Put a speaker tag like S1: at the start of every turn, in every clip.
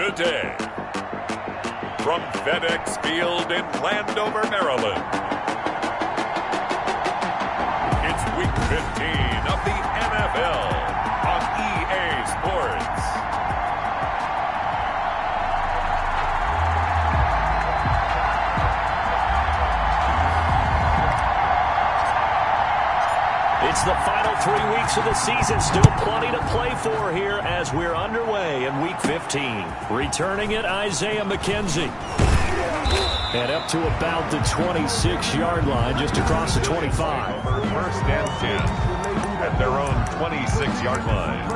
S1: today. From FedEx Field in Landover, Maryland, it's Week 15 of the NFL on EA Sports.
S2: It's the final 3 weeks of the season. Still plenty to play for here as we're underway in Week 15. Returning it, Isaiah McKenzie. And up to about the 26-yard line, just across the 25.
S1: First and 10 at their own 26-yard line.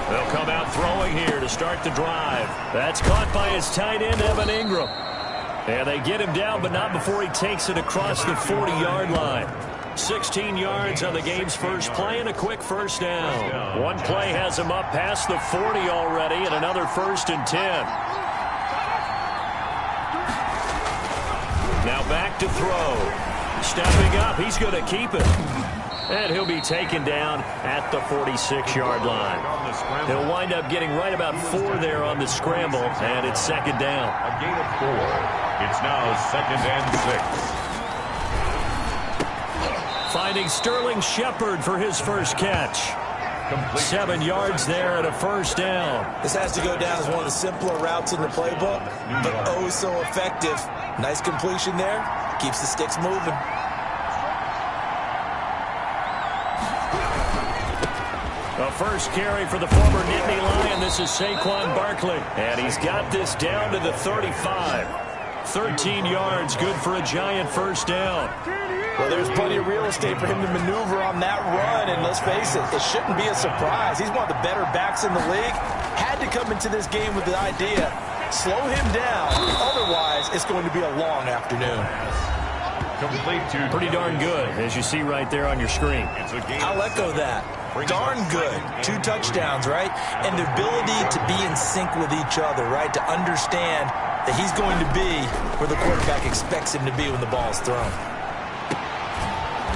S2: They'll come out throwing here to start the drive. That's caught by his tight end, Evan Ingram. And they get him down, but not before he takes it across the 40-yard line. 16 yards on the game's first play and a quick first down. One play has him up past the 40 already and another first and 10. Now back to throw. Stepping up, he's going to keep it. And he'll be taken down at the 46-yard line. He'll wind up getting right about 4 there on the scramble, and it's second down.
S1: A gain of 4. It's now second and 6.
S2: Finding Sterling Shepard for his first catch. 7 yards there and a first down.
S3: This has to go down as one of the simpler routes in the playbook, but oh so effective. Nice completion there. Keeps the sticks moving.
S2: A first carry for the former Nittany Lion. This is Saquon Barkley. And he's got this down to the 35. 13 yards, good for a giant first down.
S3: Well, there's plenty of real estate for him to maneuver on that run. And let's face it, it shouldn't be a surprise. He's one of the better backs in the league. Had to come into this game with the idea, slow him down. Otherwise, it's going to be a long afternoon.
S2: Pretty darn good, as you see right there on your screen.
S3: I'll echo that. Darn good. 2 touchdowns, right? And the ability to be in sync with each other, right? To understand that he's going to be where the quarterback expects him to be when the ball is thrown.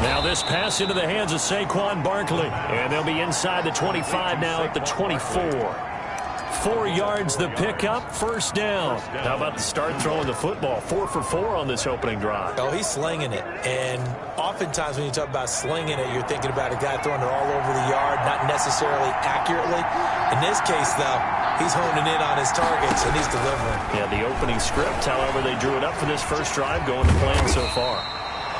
S2: Now this pass into the hands of Saquon Barkley. And they'll be inside the 25 now at the 24. 4 yards the pickup, first down. How about the start throwing the football? 4 for 4 on this opening drive.
S3: Oh, he's slinging it. And oftentimes when you talk about slinging it, you're thinking about a guy throwing it all over the yard, not necessarily accurately. In this case, though, he's honing in on his targets, and he's delivering.
S2: Yeah, the opening script, however, they drew it up for this first drive going to plan so far.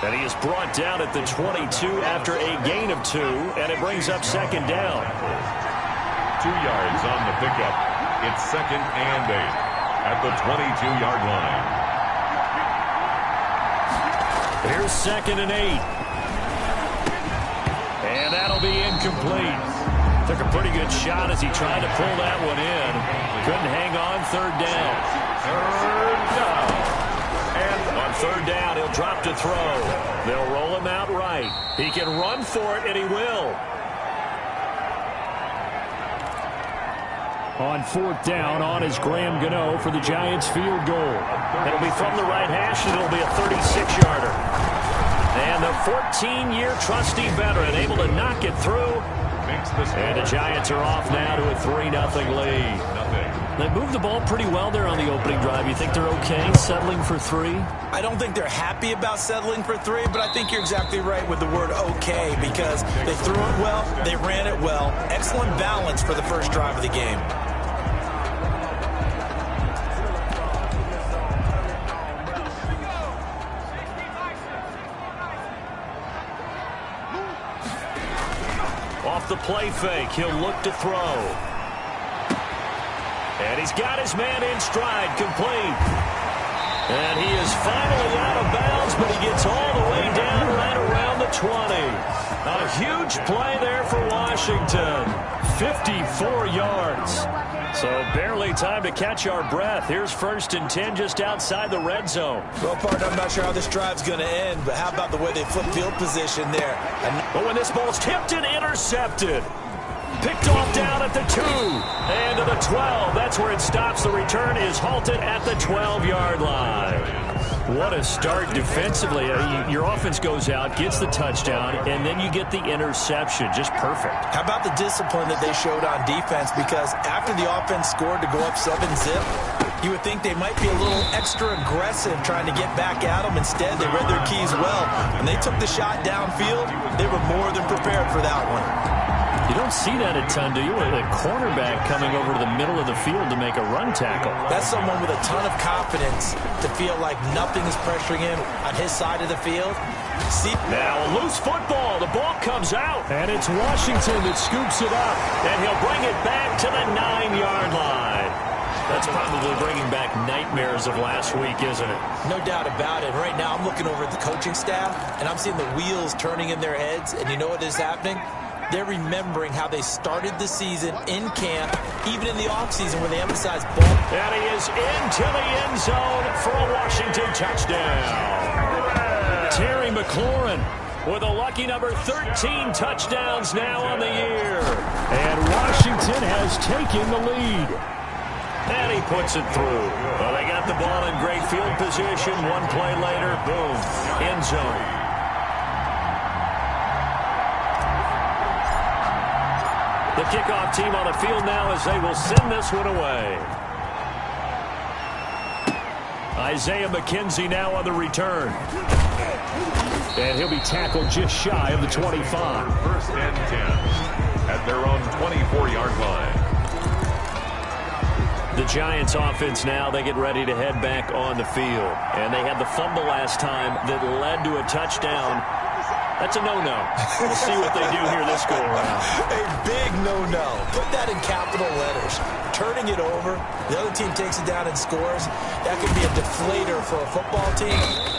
S2: And he is brought down at the 22 after a gain of 2, and it brings up second down.
S1: 2 yards on the pickup. It's second and 8 at the 22-yard line.
S2: Here's second and 8. And that'll be incomplete. Took a pretty good shot as he tried to pull that one in. Couldn't hang on, third down.
S1: Third down.
S2: And on third down, he'll drop to throw. They'll roll him out right. He can run for it, and he will. On fourth down, on is Graham Gano for the Giants field goal. It'll be from the right hash, and it'll be a 36-yarder. And the 14-year trusty veteran able to knock it through. And the Giants are off now to a 3-0 lead. They moved the ball pretty well there on the opening drive. You think they're okay settling for 3?
S3: I don't think they're happy about settling for 3, but I think you're exactly right with the word okay, because they threw it well, they ran it well. Excellent balance for the first drive of the game.
S2: Off the play fake, he'll look to throw. And he's got his man in stride, complete. And he is finally out of bounds, but he gets all the way down right around the 20. A huge play there for Washington. 54 yards. So barely time to catch our breath. Here's first and 10 just outside the red zone.
S3: Well, partner, I'm not sure how this drive's going to end, but how about the way they flip field position there?
S2: But when this ball's tipped and intercepted. Picked off down at the 2. And to the 12. That's where it stops. The return is halted at the 12-yard line. What a start defensively. Your offense goes out, gets the touchdown, and then you get the interception. Just perfect.
S3: How about the discipline that they showed on defense? Because after the offense scored to go up 7-zip, you would think they might be a little extra aggressive trying to get back at them. Instead, they read their keys well. When they took the shot downfield, they were more than prepared for that one.
S2: You don't see that a ton, do you? With a cornerback coming over to the middle of the field to make a run tackle.
S3: That's someone with a ton of confidence to feel like nothing is pressuring him on his side of the field. See,
S2: now a loose football. The ball comes out. And it's Washington that scoops it up. And he'll bring it back to the 9-yard line. That's probably bringing back nightmares of last week, isn't it?
S3: No doubt about it. Right now I'm looking over at the coaching staff, and I'm seeing the wheels turning in their heads. And you know what is happening? They're remembering how they started the season in camp, even in the offseason where they emphasized ball.
S2: And he is into the end zone for a Washington touchdown. Terry McLaurin with a lucky number 13 touchdowns now on the year. And Washington has taken the lead. And he puts it through. Well, they got the ball in great field position. One play later, boom, end zone. The kickoff team on the field now as they will send this one away. Isaiah McKenzie now on the return. And he'll be tackled just shy of the 25.
S1: First and 10 at their own 24-yard line.
S2: The Giants offense now, they get ready to head back on the field. And they had the fumble last time that led to a touchdown. That's a no-no. We'll see what they do here this go-around.
S3: A big no-no. Put that in capital letters. Turning it over, the other team takes it down and scores. That could be a deflator for a football team.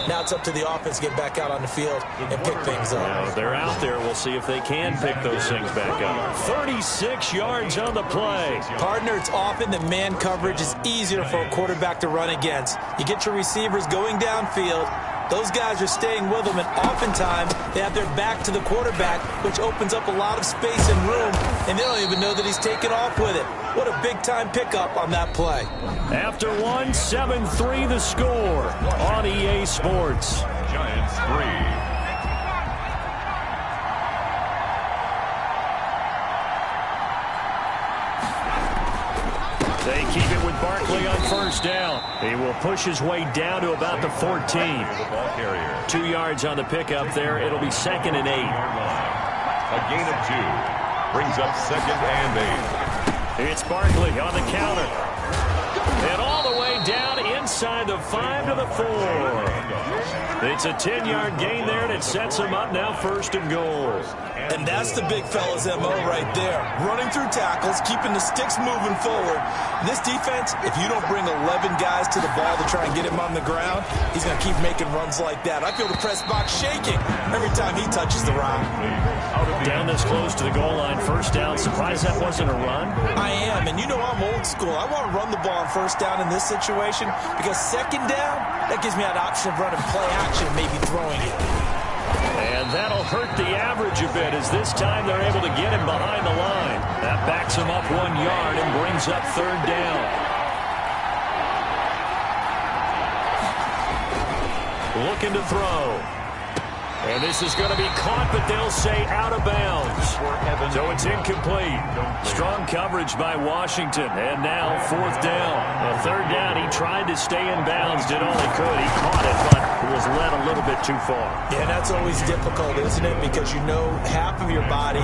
S3: Now it's up to the offense to get back out on the field and pick things up.
S2: Well, they're out there. We'll see if they can pick those things back up. 36 yards on the play.
S3: Partner, it's often that man coverage is easier for a quarterback to run against. You get your receivers going downfield. Those guys are staying with them, and oftentimes they have their back to the quarterback, which opens up a lot of space and room, and they don't even know that he's taken off with it. What a big-time pickup on that play.
S2: After 7-3 the score on EA Sports.
S1: Giants 3.
S2: They keep it with Barkley on first down. He will push his way down to about the 14. 2 yards on the pickup there. It'll be 2nd and 8.
S1: A gain of 2 brings up 2nd and 8.
S2: It's Barkley on the counter. And all the way down inside the 5 to the 4. It's a 10-yard gain there, and it sets him up now 1st and goal.
S3: And that's the big fella's MO right there. Running through tackles, keeping the sticks moving forward. This defense, if you don't bring 11 guys to the ball to try and get him on the ground, he's going to keep making runs like that. I feel the press box shaking every time he touches the rock.
S2: Down this close to the goal line, 1st down. Surprised that wasn't a run?
S3: I am, and you know I'm old school. I want to run the ball on 1st down in this situation because 2nd down, that gives me that option of running play action and maybe throwing it.
S2: And that'll hurt the average a bit as this time they're able to get him behind the line. That backs him up 1 yard and brings up 3rd down. Looking to throw. And this is going to be caught, but they'll say out of bounds. So it's incomplete. Strong coverage by Washington. And now 4th down. A 3rd down, he tried to stay in bounds, did all he could. He caught it, but it was led a little bit too far. Yeah, that's always difficult, isn't it? Because you know half of your body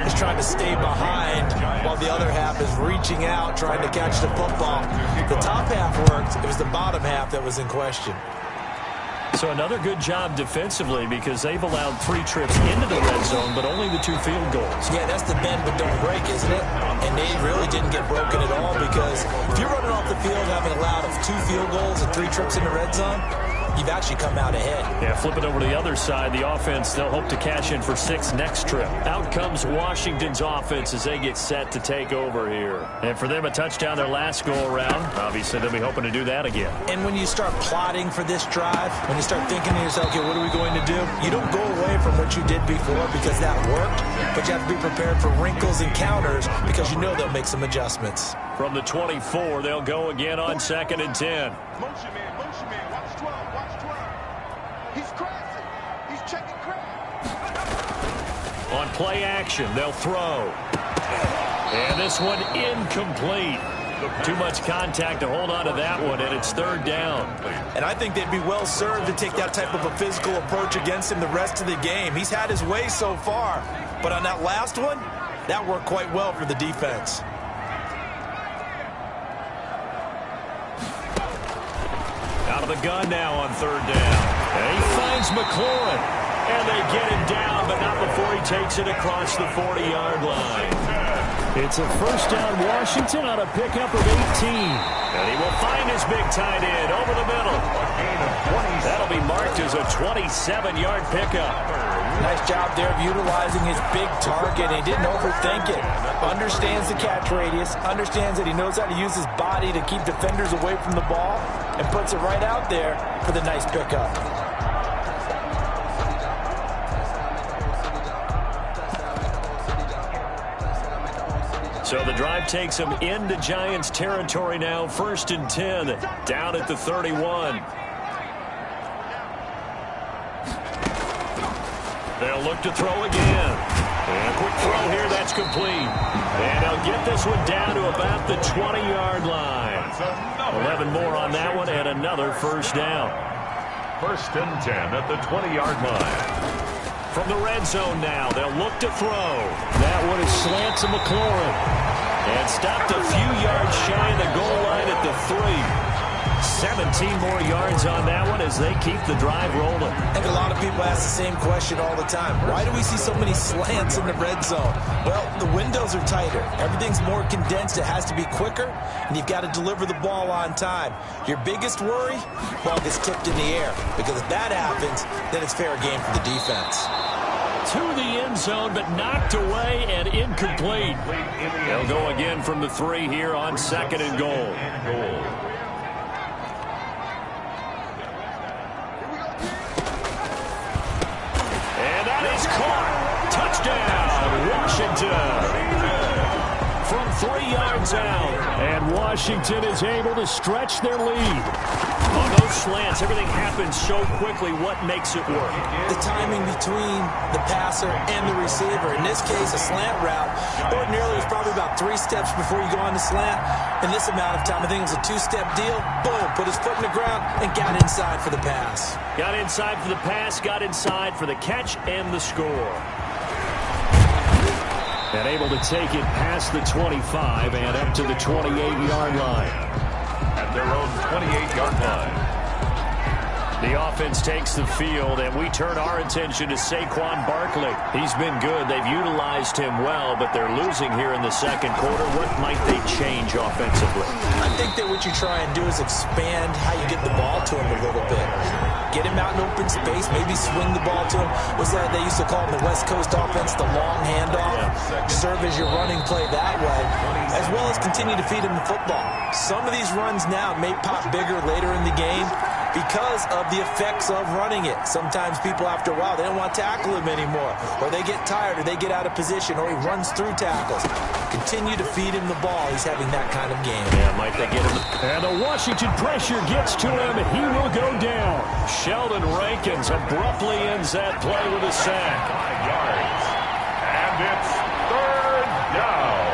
S2: is trying to stay behind while the other half is reaching out, trying to catch the football. The top half worked. It was the bottom half that was in question. So another good job defensively because they've allowed 3 trips into the red zone, but only the 2 field goals.
S3: Yeah, that's the bend but don't break, isn't it? And they really didn't get broken at all because if you're running off the field having allowed 2 field goals and 3 trips in the red zone, you've actually come out ahead.
S2: Yeah, flip it over to the other side. The offense, they'll hope to cash in for 6 next trip. Out comes Washington's offense as they get set to take over here. And for them, a touchdown their last go-around. Obviously, they'll be hoping to do that again.
S3: And when you start plotting for this drive, when you start thinking to yourself, okay, what are we going to do? You don't go away from what you did before because that worked, but you have to be prepared for wrinkles and counters because you know they'll make some adjustments.
S2: From the 24, they'll go again on 2nd and 10.
S4: Motion man, watch 12, watch 12. He's crashing, he's checking crash.
S2: On play action, they'll throw. And this one incomplete. Too much contact to hold on to that one, and it's 3rd down.
S3: And I think they'd be well served to take that type of a physical approach against him the rest of the game. He's had his way so far, but on that last one, that worked quite well for the defense.
S2: Out of the gun now on 3rd down. And he finds McLaurin. And they get him down, but not before he takes it across the 40-yard line.
S5: It's a 1st down Washington on a pickup of 18.
S2: And he will find his big tight end over the middle. That'll be marked as a 27-yard pickup.
S3: Nice job there of utilizing his big target. He didn't overthink it. Understands the catch radius. Understands that he knows how to use his body to keep defenders away from the ball. And puts it right out there for the nice pickup.
S2: So the drive takes them into Giants territory now. 1st and 10, down at the 31. They'll look to throw again. And a quick throw here, that's complete. And they'll get this one down to about the 20-yard line. 11 more on that one, and another 1st down.
S1: 1st and 10 at the 20-yard line.
S2: From the red zone now, they'll look to throw.
S5: That one is slant to McLaurin.
S2: And stopped a few yards shy of the goal line at the 3. 17 more yards on that one as they keep the drive rolling.
S3: I think a lot of people ask the same question all the time. Why do we see so many slants in the red zone? Well, the windows are tighter. Everything's more condensed. It has to be quicker, and you've got to deliver the ball on time. Your biggest worry? Ball gets tipped in the air, because if that happens, then it's fair game for the defense.
S2: To the end zone, but knocked away and incomplete. They'll go again from the 3 here on 2nd and goal. Touchdown, Washington. From 3 yards out.
S5: And Washington is able to stretch their lead.
S2: On those slants, everything happens so quickly. What makes it work?
S3: The timing between the passer and the receiver. In this case, a slant route. Ordinarily, it's probably about 3 steps before you go on the slant. In this amount of time, I think it was a 2-step deal. Boom, put his foot in the ground and got inside for the pass.
S2: Got inside for the pass, got inside for the catch and the score.
S5: And able to take it past the 25 and up to the 28-yard line.
S1: At their own 28-yard line.
S2: The offense takes the field, and we turn our attention to Saquon Barkley. He's been good. They've utilized him well, but they're losing here in the 2nd quarter. What might they change offensively?
S3: I think that what you try and do is expand how you get the ball to him a little bit. Get him out in open space, maybe swing the ball to him. What's that they used to call in the West Coast offense, the long handoff? Serve as your running play that way, as well as continue to feed him the football. Some of these runs now may pop bigger later in the game because of the effects of running it. Sometimes people, after a while, they don't want to tackle him anymore, or they get tired, or they get out of position, or he runs through tackles. Continue to feed him the ball. He's having that kind of game.
S2: Yeah, might they get him?
S5: And the Washington pressure gets to him, and he will go down.
S2: Sheldon Rankins abruptly ends that play with a sack.
S1: 5 yards. And it's 3rd down.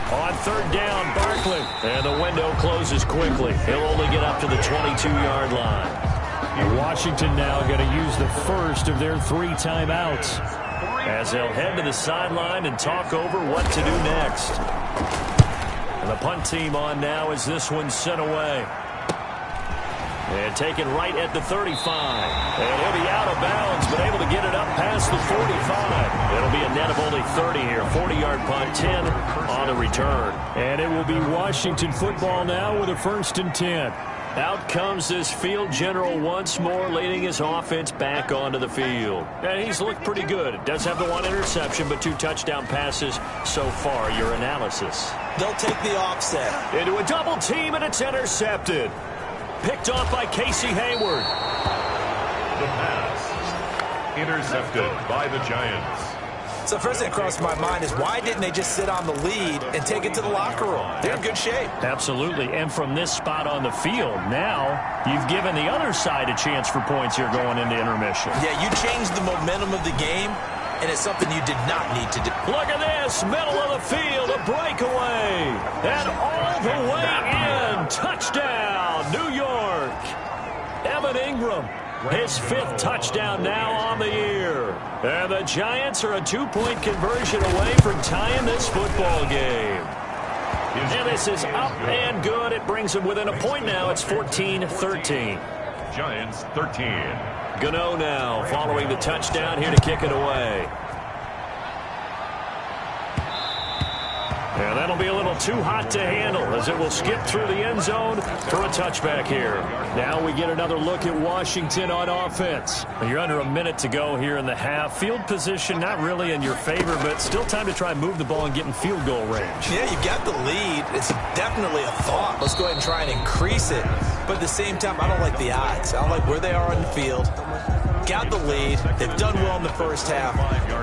S2: On 3rd down, Barkley. And the window closes quickly. He'll only get up to the 22-yard line.
S5: And Washington now going to use the first of their 3 timeouts.
S2: As they'll head to the sideline and talk over what to do next. And the punt team on now as this one's sent away. And taken right at the 35. And he'll be out of bounds, but able to get it up past the 45. It'll be a net of only 30 here. 40-yard punt, 10 on the return.
S5: And it will be Washington football now with a 1st and 10.
S2: Out comes this field general once more, leading his offense back onto the field. And he's looked pretty good. Does have the 1 interception, but 2 touchdown passes so far. Your analysis?
S3: They'll take the offset.
S2: Into a double team, and it's intercepted. Picked off by Casey Hayward.
S1: The pass. Intercepted by the Giants.
S3: So first thing that crossed my mind is why didn't they just sit on the lead and take it to the locker room? They're in good shape.
S2: Absolutely. And from this spot on the field, now you've given the other side a chance for points here going into intermission.
S3: Yeah, you changed the momentum of the game, and it's something you did not need to do.
S2: Look at this. Middle of the field, a breakaway. And all the way in. Touchdown, New York. Evan Ingram. His 5th touchdown now on the year. And the Giants are a 2-point conversion away from tying this football game. And this is up and good. It brings them within a point now. It's 14-13.
S1: Giants 13.
S2: Gano now following the touchdown here to kick it away. And that'll be a little too hot to handle as it will skip through the end zone for a touchback here. Now we get another look at Washington on offense. You're under a minute to go here in the half. Field position not really in your favor, but still time to try and move the ball and get in field goal range.
S3: Yeah, you got the lead. It's definitely a thought. Let's go ahead and try and increase it. But at the same time, I don't like the odds. I don't like where they are on the field. Got the lead. They've done well in the first half.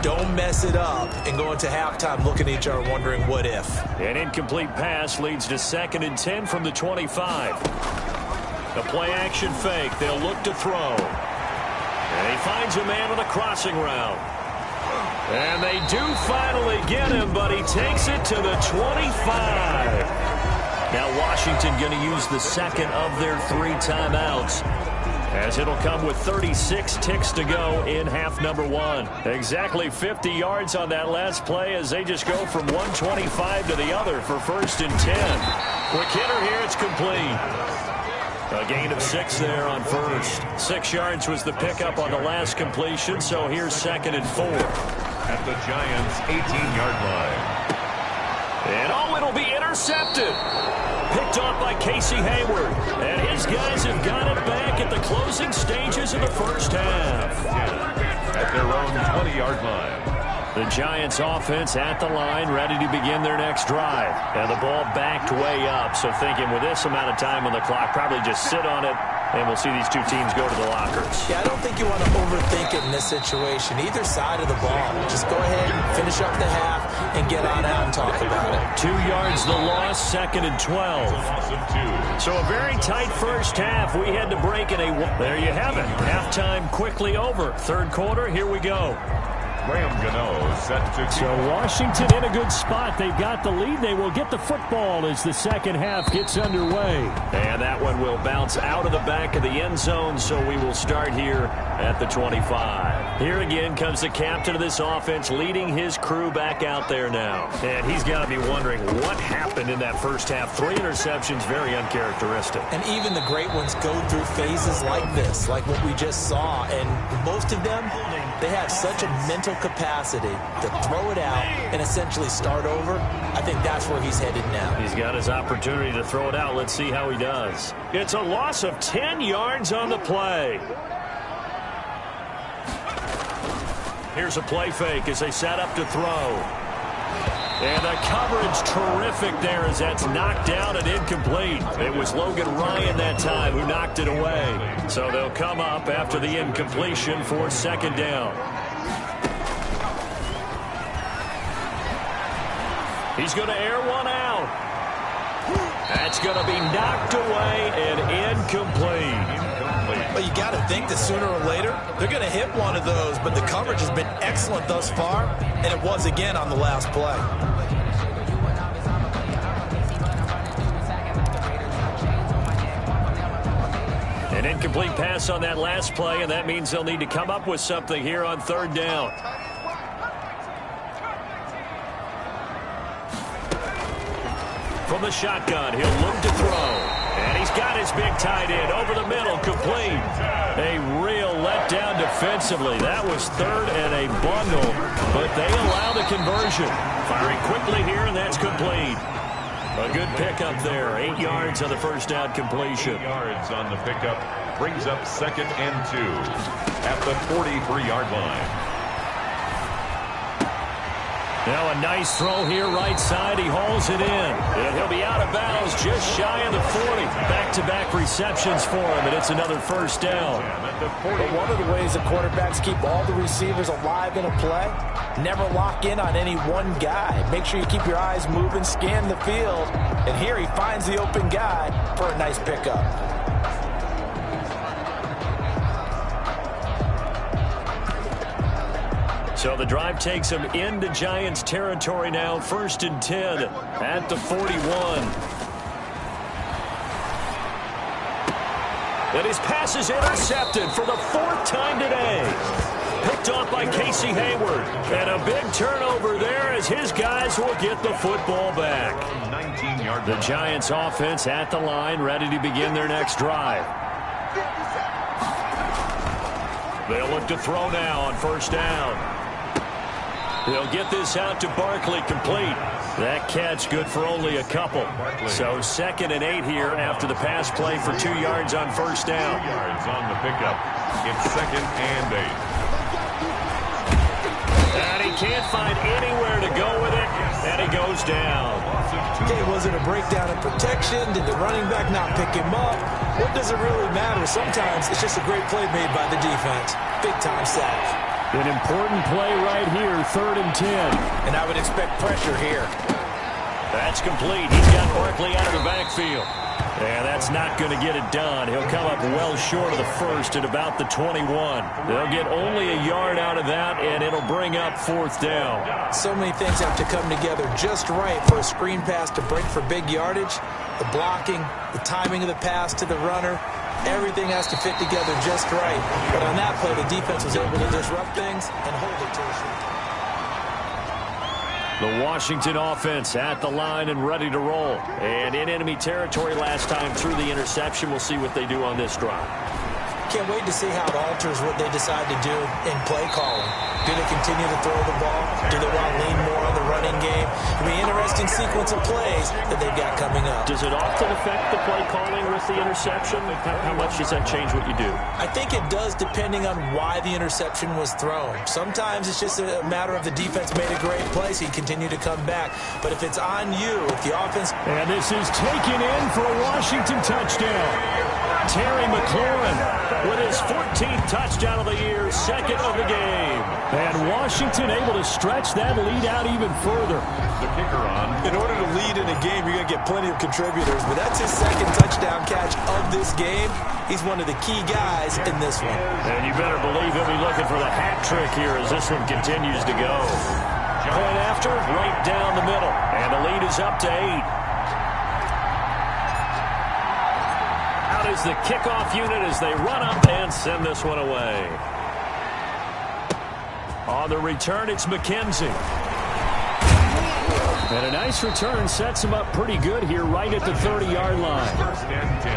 S3: Don't mess it up and go into halftime looking at each other wondering what if.
S2: An incomplete pass leads to 2nd and 10 from the 25. The play-action fake. They'll look to throw. And he finds a man on the crossing route. And they do finally get him, but he takes it to the 25. Now Washington going to use the second of their 3 timeouts, as it'll come with 36 ticks to go in half number 1. Exactly 50 yards on that last play as they just go from 125 to the other for 1st and 10. Quick hitter here, it's complete. A gain of 6 there on first. 6 yards was the pickup on the last completion, so here's 2nd and 4.
S1: At the Giants' 18-yard line.
S2: And it'll be intercepted. Picked off by Casey Hayward. And his guys have got it back at the closing stages of the first half.
S1: At their own 20-yard line.
S2: The Giants offense at the line, ready to begin their next drive. And the ball backed way up, so thinking with this amount of time on the clock, probably just sit on it, and we'll see these two teams go to the lockers.
S3: Yeah, I don't think you want to overthink it in this situation. Either side of the ball. Just go ahead and finish up the half and get on out and talk about it.
S2: 2 yards the loss, 2nd and 12. So a very tight first half. We had to break in a... There you have it. Halftime quickly over. 3rd quarter, here we go.
S1: Graham Gano set to...
S5: So Washington in a good spot. They've got the lead. They will get the football as the second half gets underway.
S2: And that one will bounce out of the back of the end zone, so we will start here at the 25. Here again comes the captain of this offense leading his crew back out there now. And he's got to be wondering what happened in that first half. 3 interceptions, very uncharacteristic.
S3: And even the great ones go through phases like this, like what we just saw. And most of them, they have such a mental capacity to throw it out and essentially start over. I think that's where he's headed now.
S2: He's got his opportunity to throw it out. Let's see how he does. It's a loss of 10 yards on the play. Here's a play fake as they set up to throw. And the coverage terrific there as that's knocked down and incomplete. It was Logan Ryan that time who knocked it away. So they'll come up after the incompletion for 2nd down. He's going to air one out. That's going to be knocked away and incomplete.
S3: Well, you got to think that sooner or later they're going to hit one of those, but the coverage has been excellent thus far, and it was again on the last play.
S2: An incomplete pass on that last play, and that means they'll need to come up with something here on 3rd down. From the shotgun, he'll look to throw. And he's got his big tight end over the middle, complete. A real letdown defensively. That was 3rd and a bundle, but they allow the conversion. Firing quickly here, and that's complete. A good pickup there. 8 yards on the first down completion.
S1: 8 yards on the pickup brings up 2nd and 2 at the 43-yard line.
S2: Now a nice throw here right side. He hauls it in. And he'll be out of bounds just shy of the 40. Back-to-back receptions for him, and it's another first down.
S3: But one of the ways the quarterbacks keep all the receivers alive in a play, never lock in on any one guy. Make sure you keep your eyes moving, scan the field. And here he finds the open guy for a nice pickup.
S2: So the drive takes him into Giants territory now. 1st and 10 at the 41. And his pass is intercepted for the 4th time today. Picked off by Casey Hayward. And a big turnover there as his guys will get the football back.
S1: 19-yard.
S2: The Giants offense at the line, ready to begin their next drive. They'll look to throw now on 1st down. They'll get this out to Barkley, complete. That catch good for only a couple. So 2nd and 8 here after the pass play for 2 yards on 1st down.
S1: 2 yards on the pickup. It's 2nd and 8.
S2: And he can't find anywhere to go with it, and he goes down.
S3: Okay, was it a breakdown in protection? Did the running back not pick him up? What does it really matter? Sometimes it's just a great play made by the defense. Big-time sack.
S5: An important play right here, 3rd and 10.
S3: And I would expect pressure here.
S2: That's complete. He's got Barkley out of the backfield. And that's not going to get it done. He'll come up well short of the 1st at about the 21. They'll get only a yard out of that, and it'll bring up 4th down.
S3: So many things have to come together just right for a screen pass to break for big yardage. The blocking, the timing of the pass to the runner. Everything has to fit together just right. But on that play, the defense was able to disrupt things and hold it to a short.
S2: The Washington offense at the line and ready to roll. And in enemy territory last time through the interception. We'll see what they do on this drive.
S3: Can't wait to see how it alters what they decide to do in play calling. Do they continue to throw the ball? Do they want to lean more on the running game? It'll be an interesting sequence of plays that they've got coming up.
S2: Does it often affect the play calling with the interception? How much does that change what you do?
S3: I think it does depending on why the interception was thrown. Sometimes it's just a matter of the defense made a great play, so you continue to come back. But if it's on you, if the offense...
S5: And this is taken in for a Washington touchdown. Terry McLaurin with his 14th touchdown of the year, 2nd of the game. And Washington able to stretch that lead out even further.
S1: The kicker on.
S3: In order to lead in a game, you're going to get plenty of contributors, but that's his 2nd touchdown catch of this game. He's one of the key guys in this one.
S2: And you better believe he'll be looking for the hat trick here as this one continues to go. Point after, right down the middle. And the lead is up to 8. Is the kickoff unit as they run up and send this one away. On the return, it's McKenzie.
S5: And a nice return sets them up pretty good here right at the 30-yard line.
S1: 1st and 10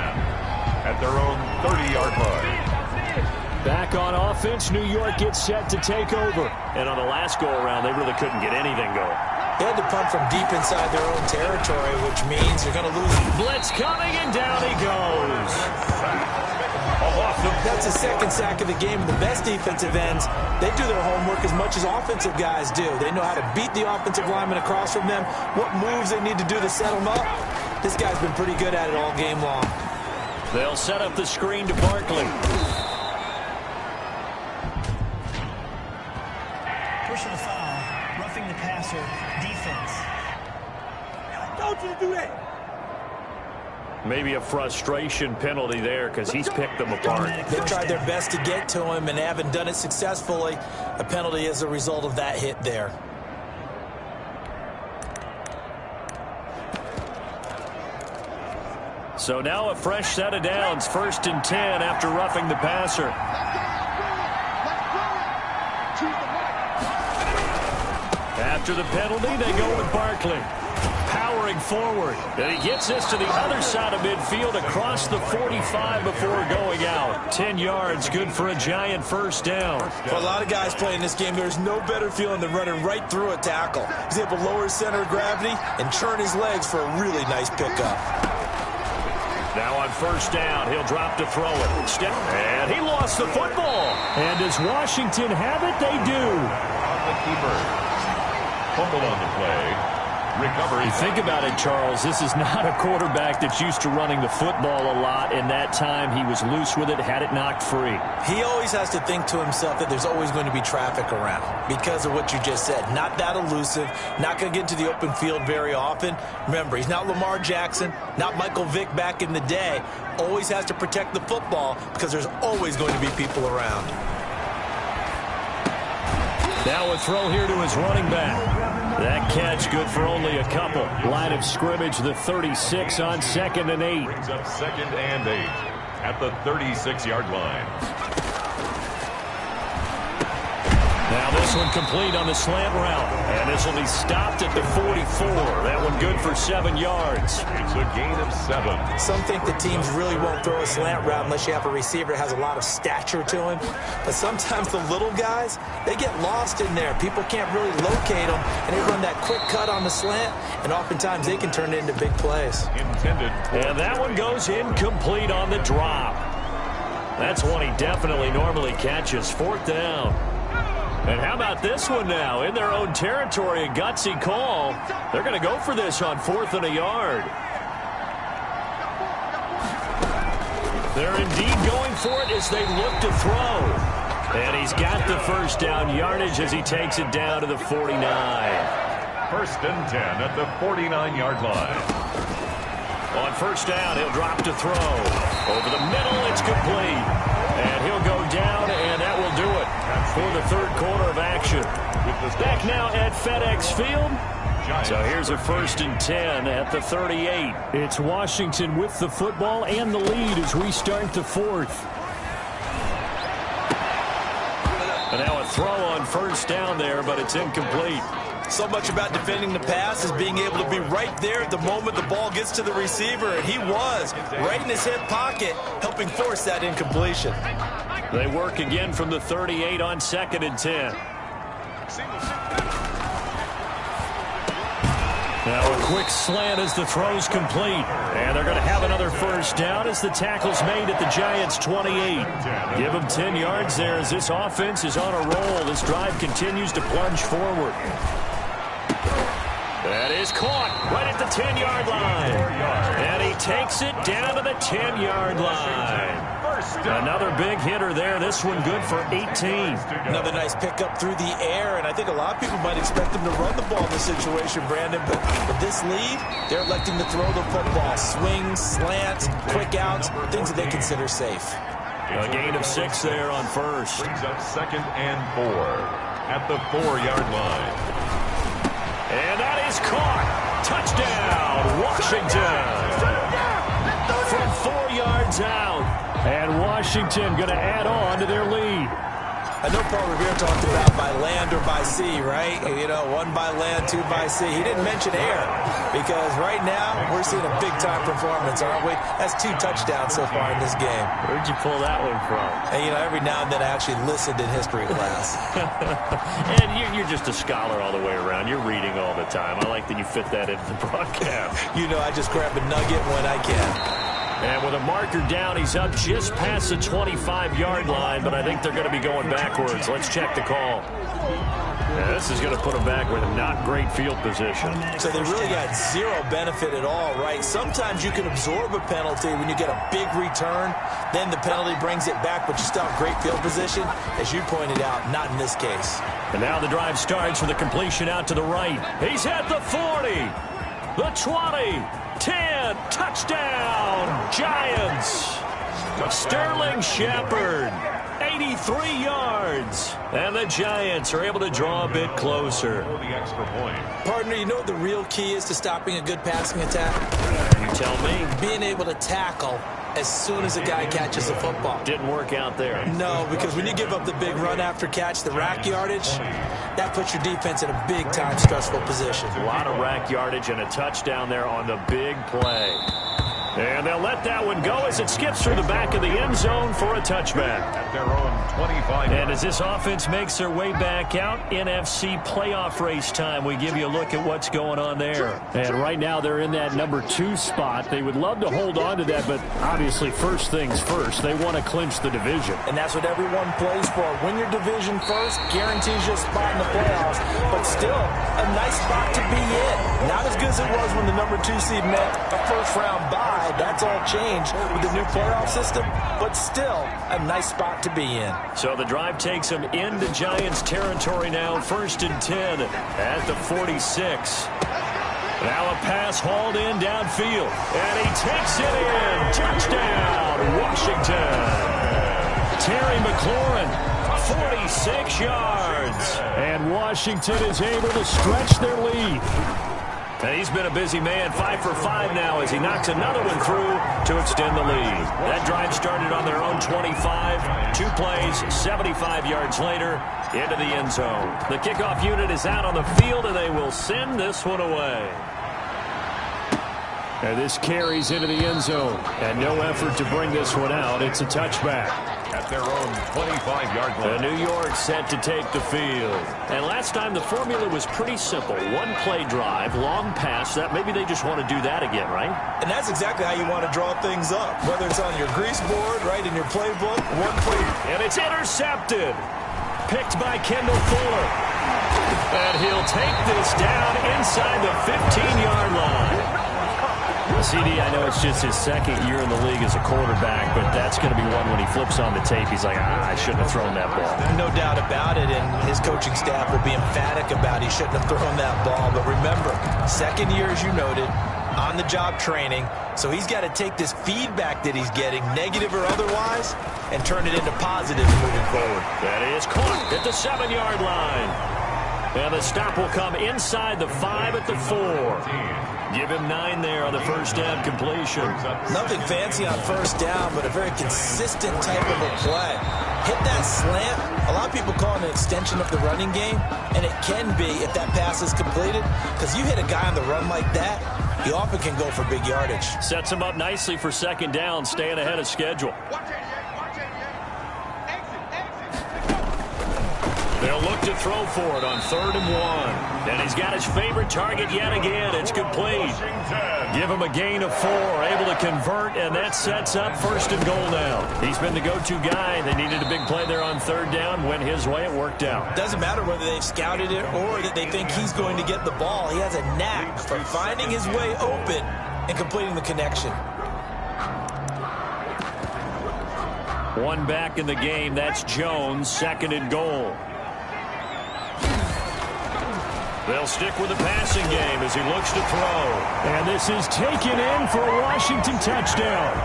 S1: at their own 30-yard line.
S5: Back on offense, New York gets set to take over.
S2: And on the last go-around, they really couldn't get anything going.
S3: They had to punt from deep inside their own territory, which means they're going to lose.
S2: Blitz coming, and down he goes.
S3: That's the 2nd sack of the game. And the best defensive ends, they do their homework as much as offensive guys do. They know how to beat the offensive lineman across from them, what moves they need to do to set them up. This guy's been pretty good at it all game long.
S2: They'll set up the screen to Barkley.
S6: Personal foul, roughing the passer, defense. I told you to do that.
S2: Maybe a frustration penalty there because he's picked them apart.
S3: They've tried their best to get to him and haven't done it successfully. A penalty as a result of that hit there.
S2: So now a fresh set of downs, 1st and 10 after roughing the passer. After the penalty, they go with Barkley. Powering forward. And he gets this to the other side of midfield across the 45 before going out. 10 yards, good for a Giant 1st down.
S3: For a lot of guys playing this game, there's no better feeling than running right through a tackle. He's able to lower his center of gravity and turn his legs for a really nice pickup.
S2: Now on 1st down, he'll drop to throw it. And he lost the football.
S5: And does Washington have it? They do.
S1: On the keeper. Fumble on the play. Recovery.
S5: You think about it, Charles, this is not a quarterback that's used to running the football a lot. In that time, he was loose with it, had it knocked free.
S3: He always has to think to himself that there's always going to be traffic around because of what you just said. Not that elusive, not going to get into the open field very often. Remember, he's not Lamar Jackson, not Michael Vick back in the day. Always has to protect the football because there's always going to be people around.
S5: Now a throw here to his running back. That catch good for only a couple. Line of scrimmage, the 36 on 2nd and 8.
S1: Brings up 2nd and 8 at the 36-yard line.
S5: Now this one complete on the slant route. And this will be stopped at the 44. That one good for 7 yards.
S1: It's a gain of 7.
S3: Some think the teams really won't throw a slant route unless you have a receiver that has a lot of stature to him. But sometimes the little guys, they get lost in there. People can't really locate them, and they run that quick cut on the slant, and oftentimes they can turn it into big plays.
S1: Intended.
S5: And that one goes incomplete on the drop. That's one he definitely normally catches. 4th down. And how about this one now? In their own territory, a gutsy call. They're going to go for this on 4th and a yard. They're indeed going for it as they look to throw. And he's got the first down yardage as he takes it down to the 49.
S1: 1st and 10 at the 49-yard line.
S5: On 1st down, he'll drop to throw. Over the middle, it's complete. And he'll go down, and that will do it for the 3rd quarter of action. Back now at FedEx Field. So here's a 1st and 10 at the 38. It's Washington with the football and the lead as we start the 4th. And now a throw on 1st down there, but it's incomplete.
S3: So much about defending the pass is being able to be right there at the moment the ball gets to the receiver, and he was right in his hip pocket, helping force that incompletion.
S5: They work again from the 38 on 2nd and 10. Now a quick slant as the throw's complete. And they're going to have another 1st down as the tackle's made at the Giants' 28. Give them 10 yards there as this offense is on a roll. This drive continues to plunge forward. That is caught right at the 10-yard line. And he takes it down to the 10-yard line. Another big hitter there. This one good for 18.
S3: Another nice pickup through the air, and I think a lot of people might expect him to run the ball in this situation, Brandon. But with this lead, they're electing to throw the football. Swings, slants, quick outs, things that they consider safe.
S5: A gain of 6 there on 1st.
S1: Brings up 2nd and 4 at the 4-yard line.
S5: And that is caught. Touchdown, Washington. From 4 yards out. And Washington going to add on to their lead.
S3: I know Paul Revere talked about by land or by sea, right? You know, 1 by land, 2 by sea. He didn't mention air because right now we're seeing a big-time performance, aren't we? That's 2 touchdowns so far in this game.
S5: Where'd you pull that one from?
S3: And, you know, every now and then I actually listened in history class.
S5: And you're just a scholar all the way around. You're reading all the time. I like that you fit that into the broadcast.
S3: You know, I just grab a nugget when I can.
S5: And with a marker down, he's up just past the 25-yard line, but I think they're going to be going backwards. Let's check the call. Yeah, this is going to put them back with a not great field position.
S3: So they really got 0 benefit at all, right? Sometimes you can absorb a penalty when you get a big return. Then the penalty brings it back, but you still have great field position. As you pointed out, not in this case.
S5: And now the drive starts with a completion out to the right. He's at the 40, the 20, 10, touchdown, Giants. Sterling Shepard, 83 yards. And the Giants are able to draw a bit closer.
S1: The extra point.
S3: Partner, you know what the real key is to stopping a good passing attack?
S5: You tell me.
S3: Being able to tackle as soon as a guy catches the football.
S5: Didn't work out there.
S3: No, because when you give up the big run after catch, the rack yardage, that puts your defense in a big-time stressful position.
S5: A lot of rack yardage and a touchdown there on the big play.
S2: And they'll let that one go as it skips through the back of the end zone for a touchback.
S1: At their own 25.
S2: And as this offense makes their way back out, NFC playoff race time, we give you a look at what's going on there.
S5: And right now they're in that number 2 spot. They would love to hold on to that, but obviously first things first. They want to clinch the division.
S3: And that's what everyone plays for. Win your division first, guarantees you a spot in the playoffs, but still a nice spot to be in. Not as good as it was when the number 2 seed meant a first-round bye. That's all changed with the new playoff system, but still a nice spot to be in.
S2: So the drive takes them into Giants territory now, 1st and 10 at the 46. Now a pass hauled in downfield, and he takes it in. Touchdown, Washington. Terry McLaurin, 46 yards.
S5: And Washington is able to stretch their lead.
S2: And he's been a busy man, 5 for 5 now as he knocks another one through to extend the lead. That drive started on their own 25. 2 plays, 75 yards later, into the end zone. The kickoff unit is out on the field, and they will send this one away.
S5: And this carries into the end zone. And no effort to bring this one out. It's a touchback.
S1: At their own 25-yard line.
S2: New York set to take the field. And last time the formula was pretty simple. 1 play drive, long pass. That maybe they just want to do that again, right?
S3: And that's exactly how you want to draw things up. Whether it's on your grease board, right, in your playbook, 1 play.
S2: And it's intercepted. Picked by Kendall Fuller. And he'll take this down inside the 15-yard line. CD, I know it's just his 2nd year in the league as a quarterback, but that's going to be one when he flips on the tape. He's like, I shouldn't have thrown that ball.
S3: No doubt about it, and his coaching staff will be emphatic about he shouldn't have thrown that ball. But remember, 2nd year, as you noted, on-the-job training, so he's got to take this feedback that he's getting, negative or otherwise, and turn it into positives moving forward.
S2: That is caught at the 7-yard line. And the stop will come inside the 5 at the 4. Give him 9 there on the first down completion.
S3: Nothing fancy on first down, but a very consistent type of a play. Hit that slant. A lot of people call it an extension of the running game, and it can be if that pass is completed, because you hit a guy on the run like that, he often can go for big yardage.
S2: Sets him up nicely for 2nd down, staying ahead of schedule. They'll look to throw for it on 3rd and 1. And he's got his favorite target yet again. It's complete. Give him a gain of 4. Able to convert, and that sets up 1st and goal now. He's been the go-to guy. They needed a big play there on 3rd down. Went his way. It worked out.
S3: Doesn't matter whether they've scouted it or that they think he's going to get the ball. He has a knack for finding his way open and completing the connection.
S2: 1 back in the game. That's Jones. 2nd and goal. They'll stick with the passing game as he looks to throw.
S5: And this is taken in for a Washington touchdown.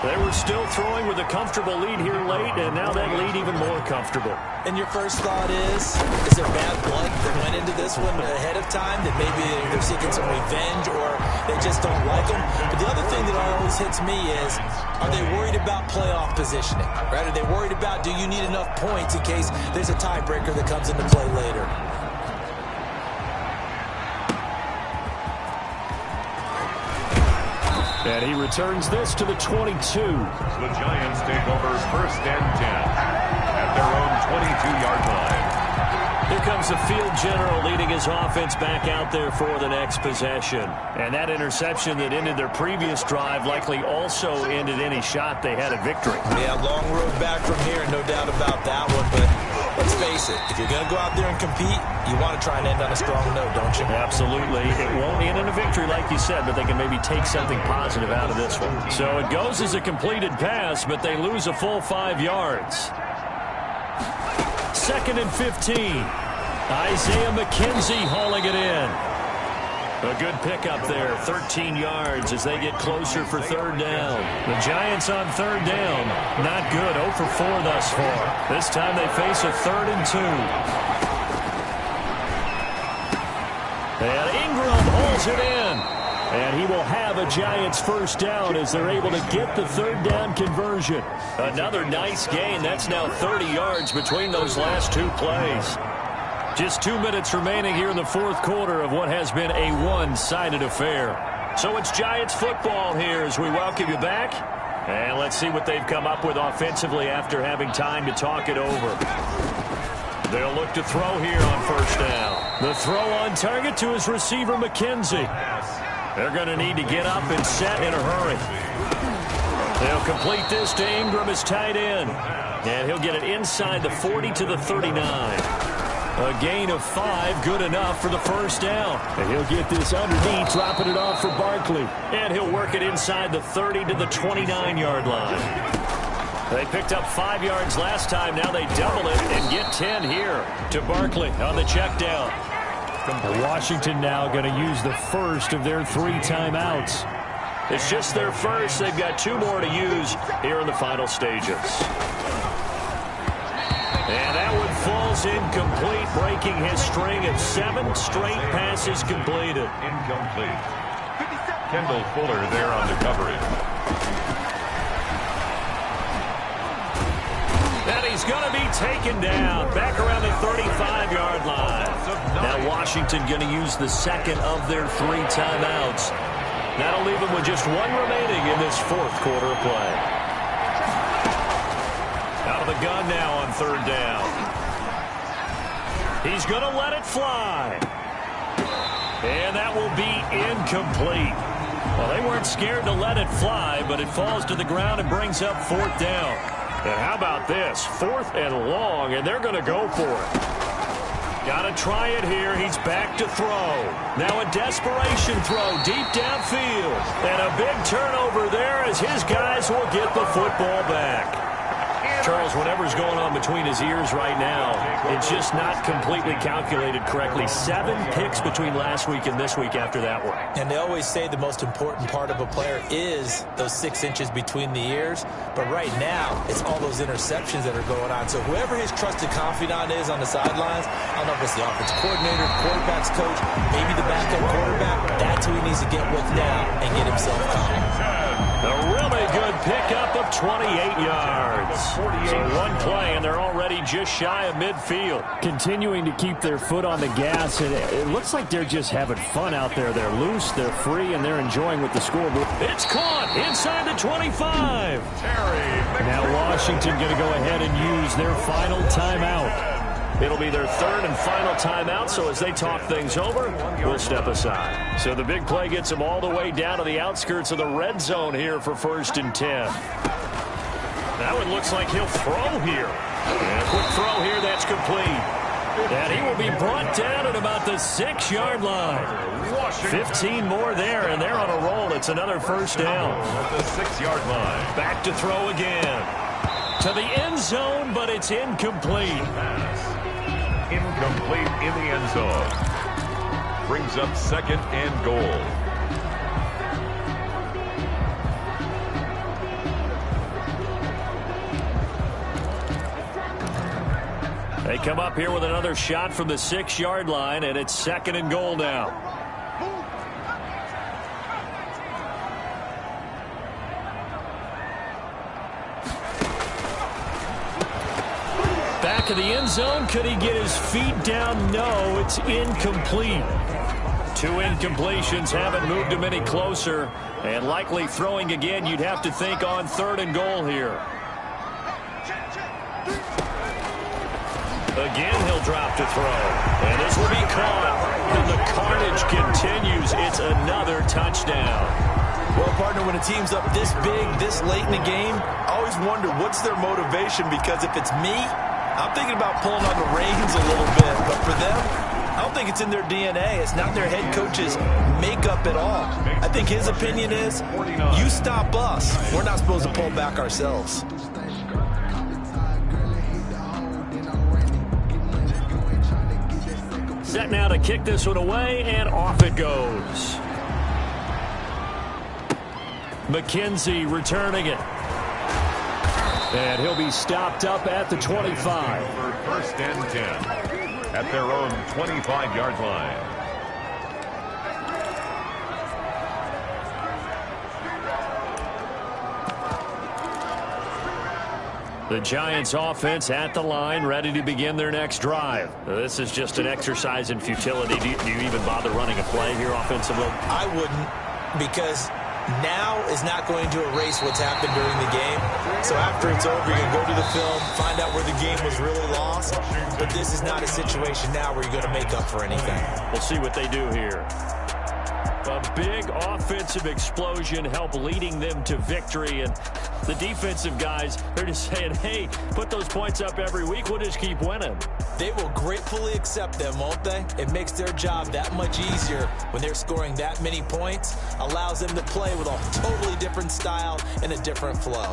S2: They were still throwing with a comfortable lead here late, and now that lead even more comfortable.
S3: And your first thought is there bad blood that went into this one ahead of time, that maybe they're seeking some revenge or they just don't like them? But the other thing that always hits me is, are they worried about playoff positioning? Right? Are they worried about, do you need enough points in case there's a tiebreaker that comes into play later?
S5: And he returns this to the 22.
S1: The Giants take over 1st and 10 at their own 22-yard line.
S2: Here comes the field general leading his offense back out there for the next possession. And that interception that ended their previous drive likely also ended any shot they had at victory.
S3: Yeah, long road back from here, no doubt about that one. But let's face it, if you're going to go out there and compete, you want to try and end on a strong note, don't you?
S2: Absolutely. It won't end in a victory like you said, but they can maybe take something positive out of this one. So it goes as a completed pass, but they lose a full 5 yards. 2nd and 15. Isaiah McKenzie hauling it in. A good pickup there, 13 yards as they get closer for 3rd down. The Giants on 3rd down, not good, 0 for 4 thus far. This time they face a 3rd and 2. And Ingram holds it in. And he will have a Giants first down as they're able to get the 3rd down conversion. Another nice gain. That's now 30 yards between those last 2 plays. Just 2 minutes remaining here in the 4th quarter of what has been a one-sided affair. So it's Giants football here as we welcome you back. And let's see what they've come up with offensively after having time to talk it over. They'll look to throw here on first down. The throw on target to his receiver, McKenzie. They're going to need to get up and set in a hurry. They'll complete this to Ingram as tight end. And he'll get it inside the 40 to the 39. A gain of 5, good enough for the first down.
S5: And he'll get this underneath, dropping it off for Barkley.
S2: And he'll work it inside the 30 to the 29-yard line. They picked up 5 yards last time. Now they double it and get 10 here to Barkley on the check down.
S5: And Washington now going to use the first of their 3 timeouts.
S2: It's just their first. They've got 2 more to use here in the final stages. And that one falls incomplete, breaking his string of 7 straight passes completed.
S1: Incomplete. Kendall Fuller there on the coverage.
S2: And he's going to be taken down back around the 35-yard line. Now Washington going to use the second of their 3 timeouts. That'll leave them with just 1 remaining in this 4th quarter of play. Out of the gun now on 3rd down. He's going to let it fly. And that will be incomplete. Well, they weren't scared to let it fly, but it falls to the ground and brings up 4th down. And how about this? 4th and long, and they're going to go for it. Got to try it here. He's back to throw. Now a desperation throw deep downfield. And a big turnover there as his guys will get the football back. Charles, whatever's going on between his ears right now, it's just not completely calculated correctly. 7 picks between last week and this week after that one.
S3: And they always say the most important part of a player is those 6 inches between the ears. But right now, it's all those interceptions that are going on. So whoever his trusted confidant is on the sidelines, I don't know if it's the offensive coordinator, quarterback's coach, maybe the backup quarterback, that's who he needs to get with now and get himself caught.
S2: A really good pickup of 28 yards. So 1 play, and they're already just shy of midfield.
S5: Continuing to keep their foot on the gas, and it looks like they're just having fun out there. They're loose, they're free, and they're enjoying what the scoreboard.
S2: It's caught inside the 25.
S5: Now Washington going to go ahead and use their final timeout.
S2: It'll be their 3rd and final timeout, so as they talk things over, we'll step aside. So the big play gets them all the way down to the outskirts of the red zone here for 1st and 10. That one looks like he'll throw here. And a quick throw here, that's complete. And he will be brought down at about the 6-yard line. 15 more there, and they're on a roll. It's another first down.
S1: At the 6-yard line.
S2: Back to throw again. To the end zone, but it's incomplete.
S1: Incomplete in the end zone. Brings up 2nd and goal.
S2: They come up here with another shot from the 6-yard line, and it's 2nd and goal now. Back of the end zone. Could he get his feet down? No, it's incomplete. 2 incompletions haven't moved him any closer. And likely throwing again, you'd have to think on 3rd and goal here. Again, he'll drop to throw. And this will be caught. And the carnage continues. It's another touchdown.
S3: Well, partner, when a team's up this big, this late in the game, I always wonder what's their motivation, because if it's me, I'm thinking about pulling on the reins a little bit. But for them, I don't think it's in their DNA. It's not their head coach's makeup at all. I think his opinion is, you stop us. We're not supposed to pull back ourselves.
S2: Set now to kick this one away, and off it goes. McKenzie returning it. And he'll be stopped up at the 25.
S1: For 1st and 10 at their own 25-yard line.
S2: The Giants offense at the line, ready to begin their next drive. This is just an exercise in futility. Do you even bother running a play here offensively?
S3: I wouldn't. because now is not going to erase what's happened during the game. So after it's over, you're going to go to the film, find out where the game was really lost. But this is not a situation now where you're going to make up for anything.
S2: We'll see what they do here. A big offensive explosion helped leading them to victory. And the defensive guys, they're just saying, hey, put those points up every week. We'll just keep winning.
S3: They will gratefully accept them, won't they? It makes their job that much easier when they're scoring that many points. Allows them to play with a totally different style and a different flow.